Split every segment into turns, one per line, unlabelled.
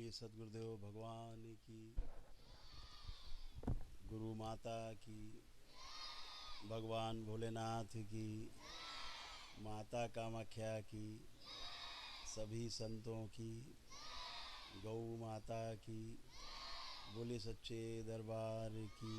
बोलिए सदगुरुदेव भगवान की, गुरु माता की, भगवान भोलेनाथ की, माता कामाख्या की, सभी संतों की, गौ माता की, बोले सच्चे दरबार की,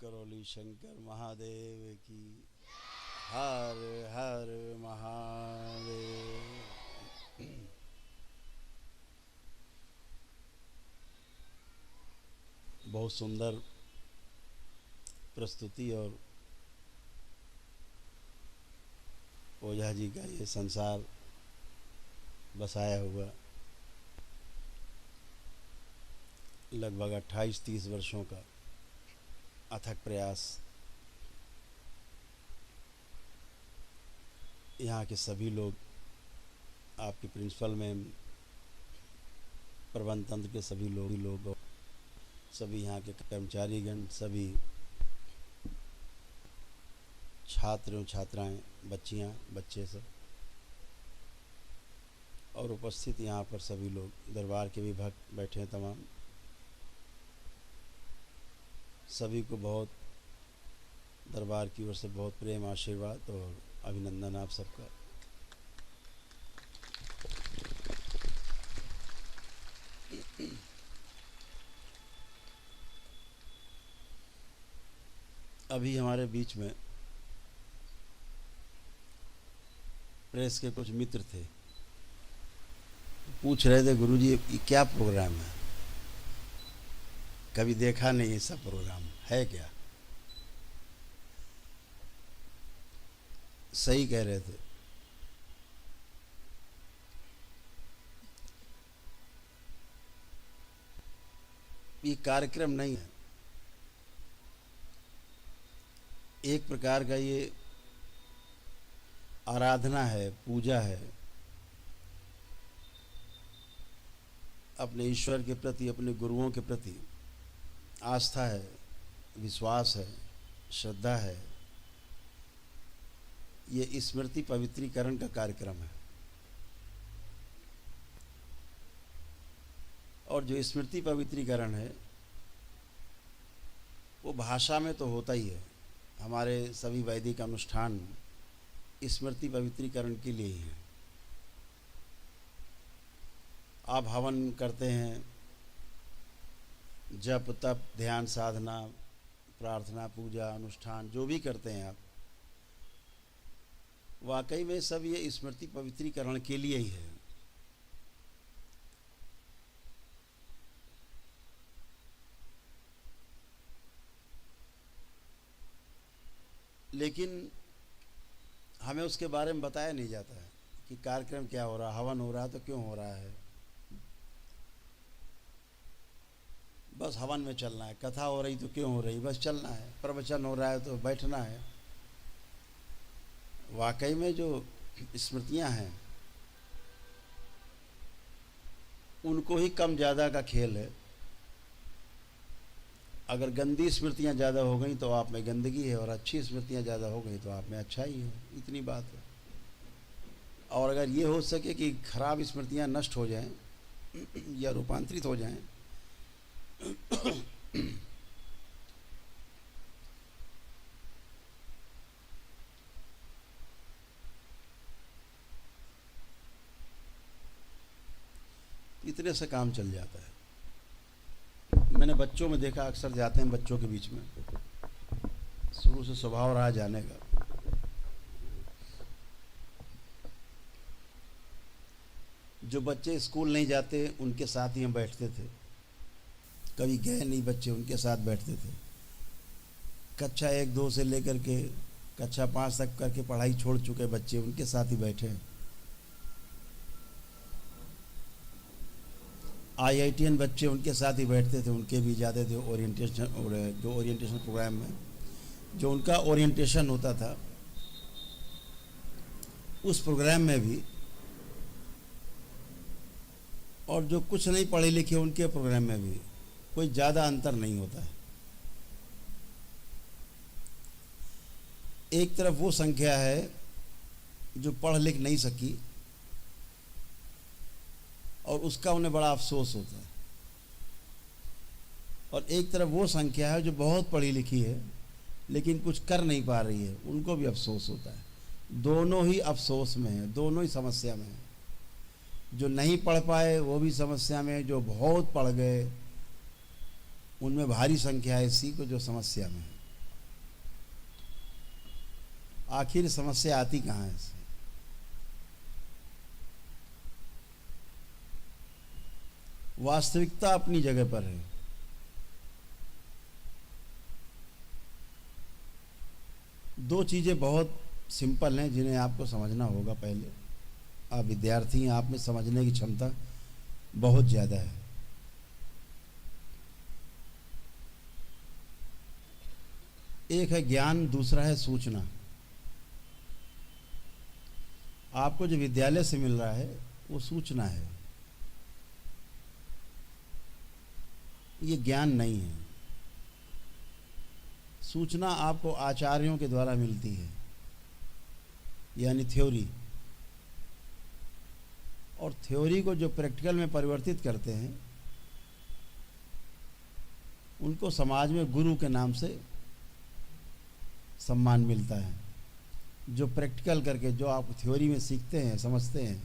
करौली शंकर महादेव की। हर हर महादेव। बहुत सुंदर प्रस्तुति और ओझा जी का ये संसार बसाया हुआ लगभग 28-30 वर्षों का अथक प्रयास, यहाँ के सभी लोग, आपके प्रिंसिपल मैम, प्रबंध तंत्र के सभी लोग, सभी यहाँ के कर्मचारीगण, सभी छात्र एवं छात्राएँ, बच्चियाँ, बच्चे सब, और उपस्थित यहाँ पर सभी लोग, दरबार के भी भक्त बैठे हैं तमाम, सभी को बहुत दरबार की ओर से बहुत प्रेम, आशीर्वाद और अभिनंदन आप सबका। अभी हमारे बीच में प्रेस के कुछ मित्र थे, पूछ रहे थे गुरुजी ये क्या प्रोग्राम है, कभी देखा नहीं ऐसा प्रोग्राम है क्या। सही कह रहे थे। ये कार्यक्रम नहीं है, एक प्रकार का ये आराधना है, पूजा है, अपने ईश्वर के प्रति, अपने गुरुओं के प्रति आस्था है, विश्वास है, श्रद्धा है। ये स्मृति पवित्रीकरण का कार्यक्रम है। और जो स्मृति पवित्रीकरण है वो भाषा में तो होता ही है। हमारे सभी वैदिक अनुष्ठान स्मृति पवित्रीकरण के लिए ही है। आप हवन करते हैं, जप तप ध्यान साधना प्रार्थना पूजा अनुष्ठान जो भी करते हैं आप, वाकई में सब ये स्मृति पवित्रीकरण के लिए ही है। लेकिन हमें उसके बारे में बताया नहीं जाता है कि कार्यक्रम क्या हो रहा, हवन हो रहा है तो क्यों हो रहा है। बस हवन में चलना है, कथा हो रही तो क्यों हो रही, बस चलना है, प्रवचन हो रहा है तो बैठना है। वाकई में जो स्मृतियां हैं उनको ही कम ज़्यादा का खेल है। अगर गंदी स्मृतियां ज़्यादा हो गई तो आप में गंदगी है, और अच्छी स्मृतियां ज़्यादा हो गई तो आप में अच्छा ही है, इतनी बात है। और अगर ये हो सके कि खराब स्मृतियां नष्ट हो जाएं या रूपांतरित हो जाएं इतने से काम चल जाता है। मैंने बच्चों में देखा, अक्सर जाते हैं बच्चों के बीच में, शुरू से स्वभाव रहा जाने का। जो बच्चे स्कूल नहीं जाते उनके साथ ही हम बैठते थे, कभी गए नहीं बच्चे उनके साथ बैठते थे। कक्षा 1-2 से लेकर के कक्षा 5 तक करके पढ़ाई छोड़ चुके बच्चे उनके साथ ही बैठे। IITian बच्चे उनके साथ ही बैठते थे, उनके भी जाते थे ओरिएंटेशन, और जो ओरिएंटेशन प्रोग्राम में जो उनका ओरिएंटेशन होता था उस प्रोग्राम में भी, और जो कुछ नहीं पढ़े लिखे उनके प्रोग्राम में भी कोई ज़्यादा अंतर नहीं होता है। एक तरफ वो संख्या है जो पढ़ लिख नहीं सकी, और उसका उन्हें बड़ा अफसोस होता है। और एक तरफ वो संख्या है जो बहुत पढ़ी लिखी है लेकिन कुछ कर नहीं पा रही है, उनको भी अफसोस होता है। दोनों ही अफसोस में है, दोनों ही समस्या में है। जो नहीं पढ़ पाए वो भी समस्या में है, जो बहुत पढ़ गए उनमें भारी संख्या है इसी को जो समस्या में है। आखिर समस्या आती कहाँ है इससे? वास्तविकता अपनी जगह पर है। दो चीज़ें बहुत सिंपल हैं जिन्हें आपको समझना होगा। पहले, आप विद्यार्थी हैं, आप में समझने की क्षमता बहुत ज़्यादा है। एक है ज्ञान, दूसरा है सूचना। आपको जो विद्यालय से मिल रहा है वो सूचना है, ये ज्ञान नहीं है। सूचना आपको आचार्यों के द्वारा मिलती है, यानी थ्योरी। और थ्योरी को जो प्रैक्टिकल में परिवर्तित करते हैं उनको समाज में गुरु के नाम से सम्मान मिलता है। जो प्रैक्टिकल करके, जो आप थ्योरी में सीखते हैं, समझते हैं,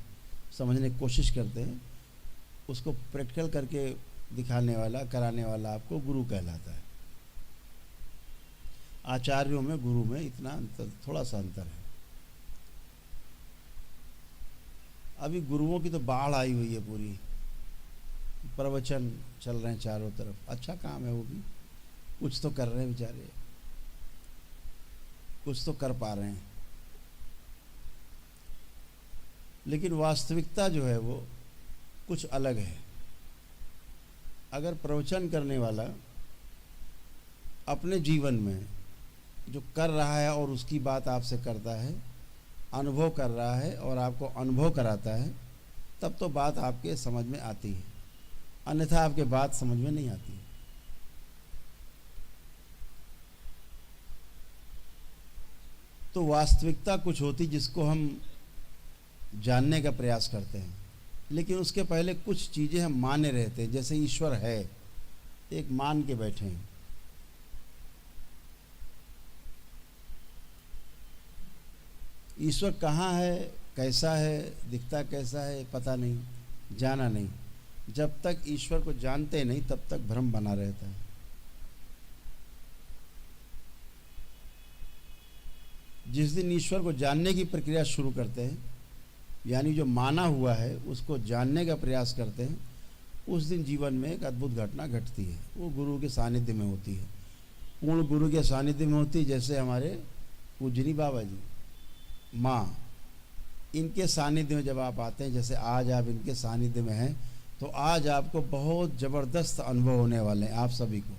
समझने की कोशिश करते हैं, उसको प्रैक्टिकल करके दिखाने वाला, कराने वाला आपको गुरु कहलाता है। आचार्यों में गुरु में इतना अंतर, थोड़ा सा अंतर है। अभी गुरुओं की तो बाढ़ आई हुई है पूरी, प्रवचन चल रहे हैं चारों तरफ। अच्छा काम है वो भी, कुछ तो कर रहे हैं बेचारे, कुछ तो कर पा रहे हैं। लेकिन वास्तविकता जो है वो कुछ अलग है। अगर प्रवचन करने वाला अपने जीवन में जो कर रहा है और उसकी बात आपसे करता है, अनुभव कर रहा है और आपको अनुभव कराता है, तब तो बात आपके समझ में आती है, अन्यथा आपके बात समझ में नहीं आती। तो वास्तविकता कुछ होती जिसको हम जानने का प्रयास करते हैं, लेकिन उसके पहले कुछ चीज़ें हम माने रहते हैं। जैसे ईश्वर है, एक मान के बैठे हैं। ईश्वर कहाँ है, कैसा है, दिखता कैसा है, पता नहीं, जाना नहीं। जब तक ईश्वर को जानते नहीं तब तक भ्रम बना रहता है। जिस दिन ईश्वर को जानने की प्रक्रिया शुरू करते हैं, यानी जो माना हुआ है उसको जानने का प्रयास करते हैं, उस दिन जीवन में एक अद्भुत घटना घटती है। वो गुरु के सानिध्य में होती है, पूर्ण गुरु के सानिध्य में होती है। जैसे हमारे पूजनी बाबा जी, माँ, इनके सानिध्य में जब आप आते हैं, जैसे आज आप इनके सानिध्य में हैं, तो आज आपको बहुत ज़बरदस्त अनुभव होने वाले हैं। आप सभी को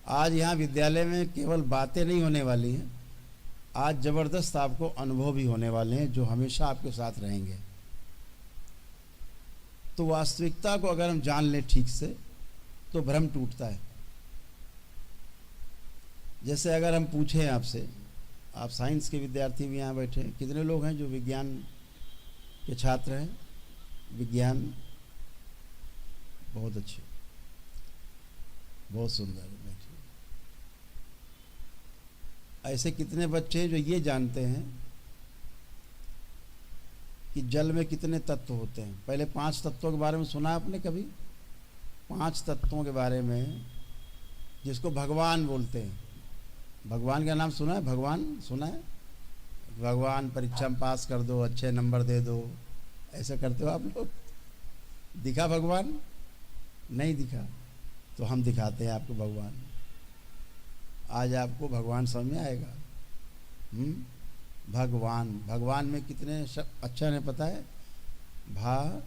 आज यहाँ विद्यालय में केवल बातें नहीं होने वाली हैं, आज ज़बरदस्त आपको अनुभव भी होने वाले हैं जो हमेशा आपके साथ रहेंगे। तो वास्तविकता को अगर हम जान लें ठीक से तो भ्रम टूटता है। जैसे अगर हम पूछें आपसे, आप साइंस के विद्यार्थी भी यहाँ बैठे हैं, कितने लोग हैं जो विज्ञान के छात्र हैं? विज्ञान बहुत अच्छे, बहुत सुंदर बैठे। ऐसे कितने बच्चे हैं जो ये जानते हैं कि जल में कितने तत्व होते हैं? पहले 5 तत्वों के बारे में सुना आपने कभी? 5 तत्वों के बारे में, जिसको भगवान बोलते हैं। भगवान का नाम सुना है? भगवान सुना है? भगवान परीक्षा में पास कर दो, अच्छे नंबर दे दो, ऐसा करते हो आप लोग? दिखा भगवान? नहीं दिखा, तो हम दिखाते हैं आपको भगवान। आज आपको भगवान समझ में आएगा। भगवान, भगवान में कितने अक्षर हैं पता है? भा,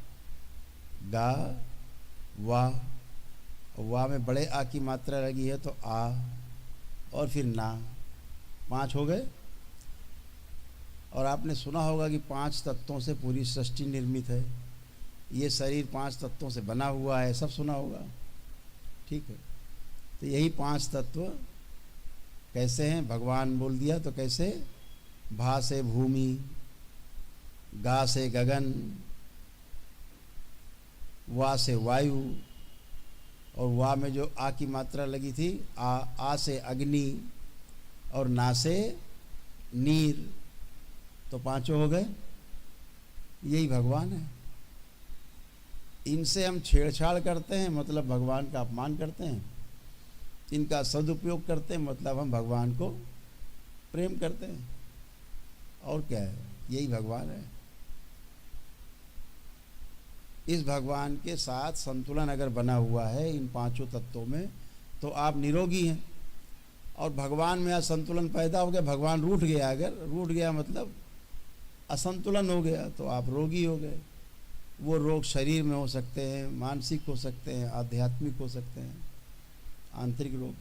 गा, वाह। वाह में बड़े आ की मात्रा लगी है तो आ, और फिर ना, 5 हो गए। और आपने सुना होगा कि 5 तत्वों से पूरी सृष्टि निर्मित है, ये शरीर 5 तत्वों से बना हुआ है, सब सुना होगा। ठीक है, तो यही 5 तत्व कैसे हैं? भगवान बोल दिया तो कैसे? भा से भूमि, गा से गगन, वा से वायु, और वा में जो आ की मात्रा लगी थी आ से अग्नि, और ना से नीर, तो पांचों हो गए। यही भगवान है। इनसे हम छेड़छाड़ करते हैं, मतलब भगवान का अपमान करते हैं। इनका सदुपयोग करते हैं, मतलब हम भगवान को प्रेम करते हैं। और क्या है, यही भगवान है। इस भगवान के साथ संतुलन अगर बना हुआ है इन पांचों तत्वों में, तो आप निरोगी हैं। और भगवान में असंतुलन पैदा हो गया, भगवान रूठ गया, अगर रूठ गया मतलब असंतुलन हो गया, तो आप रोगी हो गए। वो रोग शरीर में हो सकते हैं, मानसिक हो सकते हैं, आध्यात्मिक हो सकते हैं, आंतरिक रोग।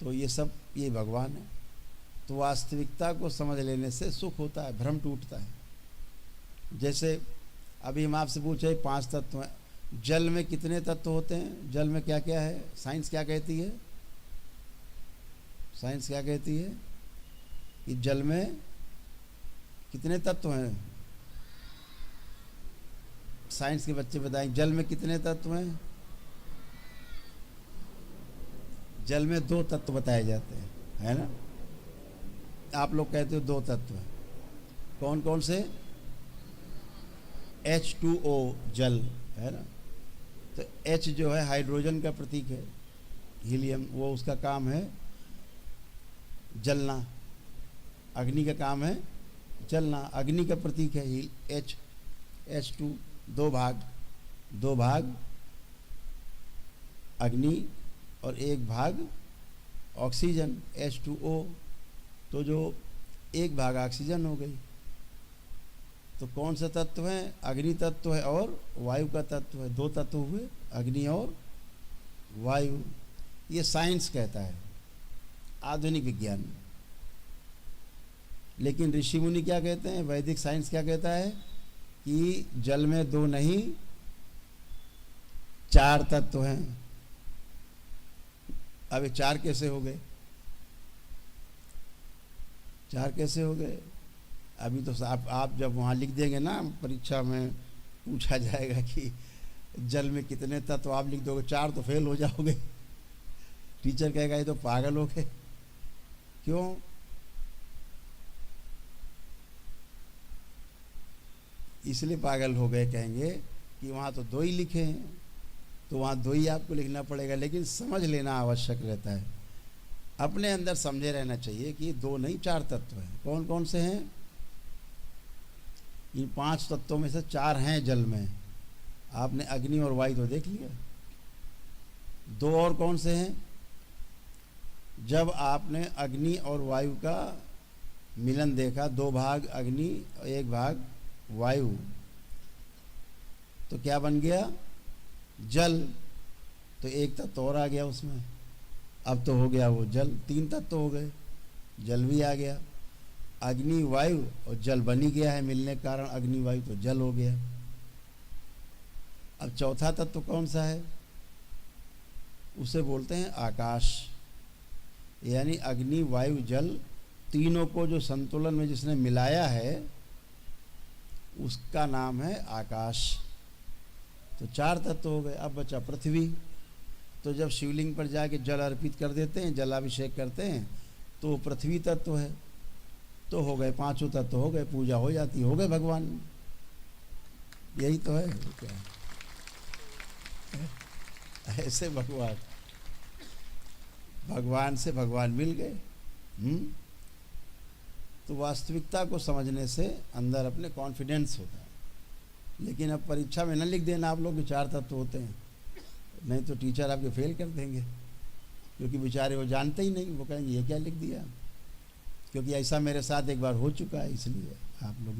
तो ये सब ये भगवान है। तो वास्तविकता को समझ लेने से सुख होता है, भ्रम टूटता है। जैसे अभी हम आपसे पूछे 5 तत्व हैं, जल में कितने तत्व होते हैं? जल में क्या क्या है? साइंस क्या कहती है? साइंस क्या कहती है कि जल में कितने तत्व हैं? साइंस के बच्चे बताएं, जल में कितने तत्व हैं? जल में 2 तत्व बताए जाते हैं, है ना? आप लोग कहते हो 2 तत्व हैं। कौन कौन से? H2O जल, है ना? तो H जो है हाइड्रोजन का प्रतीक है, हीलियम, वो उसका काम है जलना। अग्नि का काम है जलना, अग्नि का प्रतीक है H2, 2 भाग अग्नि और 1 भाग ऑक्सीजन, H2O। तो जो 1 भाग ऑक्सीजन हो गई। तो कौन सा तत्व है? अग्नि तत्व है और वायु का तत्व है। 2 तत्व हुए, अग्नि और वायु। ये साइंस कहता है, आधुनिक विज्ञान। लेकिन ऋषि मुनि क्या कहते हैं? वैदिक साइंस क्या कहता है कि जल में 2 नहीं 4 तत्व हैं। अब ये 4 कैसे हो गए? 4 कैसे हो गए? अभी तो आप जब वहाँ लिख देंगे ना, परीक्षा में पूछा जाएगा कि जल में कितने तत्व, आप लिख दोगे 4 तो फेल हो जाओगे। टीचर कहेगा ये तो पागल हो गए। क्यों? इसलिए पागल हो गए कहेंगे कि वहाँ तो 2 ही लिखे हैं, तो वहाँ 2 ही आपको लिखना पड़ेगा। लेकिन समझ लेना आवश्यक रहता है, अपने अंदर समझे रहना चाहिए कि 2 नहीं 4 तत्व हैं। कौन कौन से हैं? इन 5 तत्वों में से 4 हैं जल में। आपने अग्नि और वायु तो देख लिया। 2 और कौन से हैं? जब आपने अग्नि और वायु का मिलन देखा, 2 भाग अग्नि और 1 भाग वायु, तो क्या बन गया? जल। तो 1 तत्व और आ गया उसमें, अब तो हो गया वो जल। 3 तत्व हो गए, जल भी आ गया, अग्नि वायु और जल बन ही गया है, मिलने के कारण अग्नि वायु तो जल हो गया। अब चौथा तत्व कौन सा है? उसे बोलते हैं आकाश। यानी अग्नि वायु जल तीनों को जो संतुलन में जिसने मिलाया है, उसका नाम है आकाश। तो 4 तत्व हो गए। अब बचा पृथ्वी। तो जब शिवलिंग पर जाके जल अर्पित कर देते हैं, जलाभिषेक करते हैं, तो पृथ्वी तत्व है। तो हो गए 5 तत्व हो गए, पूजा हो जाती, हो गए भगवान। यही तो है क्या? ऐसे भगवान से भगवान मिल गए। तो वास्तविकता को समझने से अंदर अपने कॉन्फिडेंस होता है। लेकिन अब परीक्षा में न लिख देना आप लोग 4 तत्व होते हैं, नहीं तो टीचर आपके फेल कर देंगे। क्योंकि बेचारे वो जानते ही नहीं, वो कहेंगे ये क्या लिख दिया। क्योंकि ऐसा मेरे साथ एक बार हो चुका है, इसलिए आप लोग